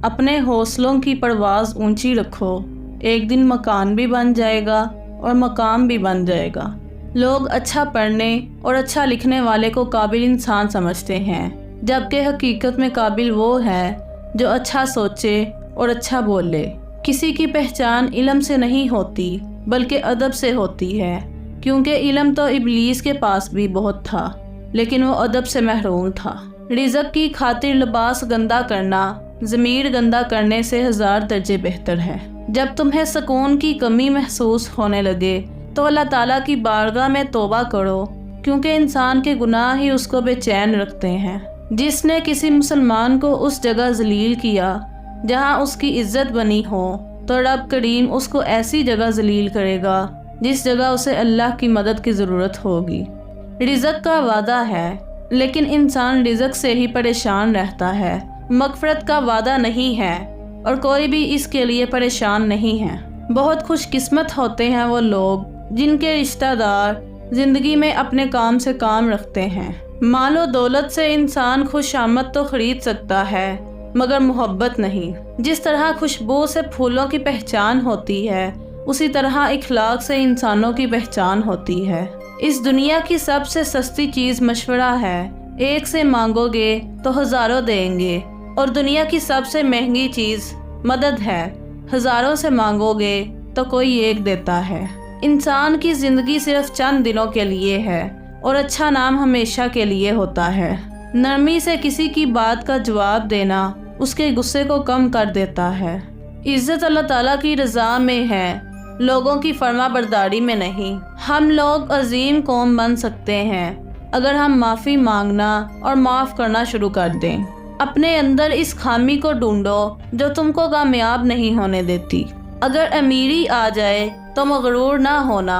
अपने हौसलों की परवाज़ ऊंची रखो, एक दिन मकान भी बन जाएगा और मकाम भी बन जाएगा। लोग अच्छा पढ़ने और अच्छा लिखने वाले को काबिल इंसान समझते हैं, जबकि हकीकत में काबिल वो है जो अच्छा सोचे और अच्छा बोले। किसी की पहचान इल्म से नहीं होती बल्कि अदब से होती है, क्योंकि इल्म तो इब्लीस के पास भी बहुत था, लेकिन वो अदब से महरूम था। रिज़्क़ की खातिर लिबास गंदा करना ज़मीर गंदा करने से 1000 दर्जे बेहतर है। जब तुम्हें सुकून की कमी महसूस होने लगे तो अल्लाह ताला की बारगाह में तौबा करो, क्योंकि इंसान के गुनाह ही उसको बेचैन रखते हैं। जिसने किसी मुसलमान को उस जगह जलील किया जहां उसकी इज्जत बनी हो, तो रब करीम उसको ऐसी जगह जलील करेगा जिस जगह उसे अल्लाह की मदद की ज़रूरत होगी। रिज़्क़ का वादा है, लेकिन इंसान रिज़्क़ से ही परेशान रहता है। मग़फ़िरत का वादा नहीं है और कोई भी इसके लिए परेशान नहीं है। बहुत खुशकिस्मत होते हैं वो लोग जिनके रिश्तेदार ज़िंदगी में अपने काम से काम रखते हैं। मालो दौलत से इंसान खुशामद तो खरीद सकता है, मगर मोहब्बत नहीं। जिस तरह खुशबू से फूलों की पहचान होती है, उसी तरह इखलाक से इंसानों की पहचान होती है। इस दुनिया की सबसे सस्ती चीज़ मशवरा है, एक से मांगोगे तो हज़ारों देंगे, और दुनिया की सबसे महंगी चीज़ मदद है, हज़ारों से मांगोगे तो कोई एक देता है। इंसान की ज़िंदगी सिर्फ चंद दिनों के लिए है और अच्छा नाम हमेशा के लिए होता है। नरमी से किसी की बात का जवाब देना उसके गुस्से को कम कर देता है। इज़्ज़त अल्लाह ताला की रज़ा में है, लोगों की फर्मा बरदारी में नहीं। हम लोग अजीम कौम बन सकते हैं अगर हम माफ़ी मांगना और माफ़ करना शुरू कर दें। अपने अंदर इस खामी को ढूंढो जो तुमको कामयाब नहीं होने देती। अगर अमीरी आ जाए तो मगरूर ना होना,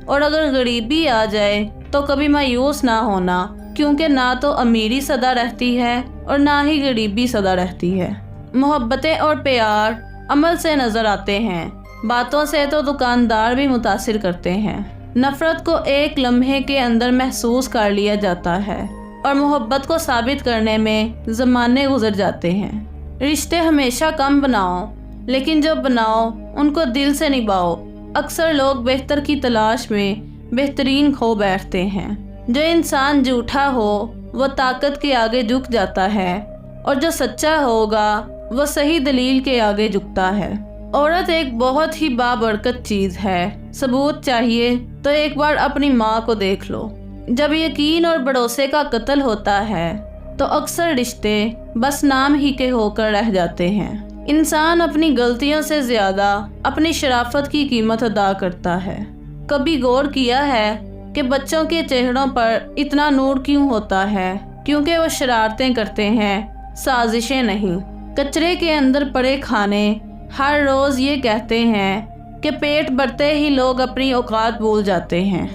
और अगर गरीबी आ जाए तो कभी मायूस ना होना, क्योंकि ना तो अमीरी सदा रहती है और ना ही गरीबी सदा रहती है। मोहब्बतें और प्यार अमल से नज़र आते हैं, बातों से तो दुकानदार भी मुतासिर करते हैं। नफ़रत को एक लम्हे के अंदर महसूस कर लिया जाता है और मोहब्बत को साबित करने में ज़माने गुजर जाते हैं। रिश्ते हमेशा कम बनाओ, लेकिन जब बनाओ उनको दिल से निभाओ। अक्सर लोग बेहतर की तलाश में बेहतरीन खो बैठते हैं। जो इंसान झूठा हो वो ताकत के आगे झुक जाता है, और जो सच्चा होगा वो सही दलील के आगे झुकता है। औरत एक बहुत ही बाबरकत चीज़ है। सबूत चाहिए तो एक बार अपनी माँ को देख लो। जब यकीन और भरोसे का कत्ल होता है तो अक्सर रिश्ते बस नाम ही के होकर रह जाते हैं। इंसान अपनी गलतियों से ज़्यादा अपनी शराफत की कीमत अदा करता है। कभी गौर किया है कि बच्चों के चेहरों पर इतना नूर क्यों होता है? क्योंकि वो शरारतें करते हैं, साजिशें नहीं। कचरे के अंदर पड़े खाने हर रोज़ ये कहते हैं कि पेट भरते ही लोग अपनी औकात भूल जाते हैं।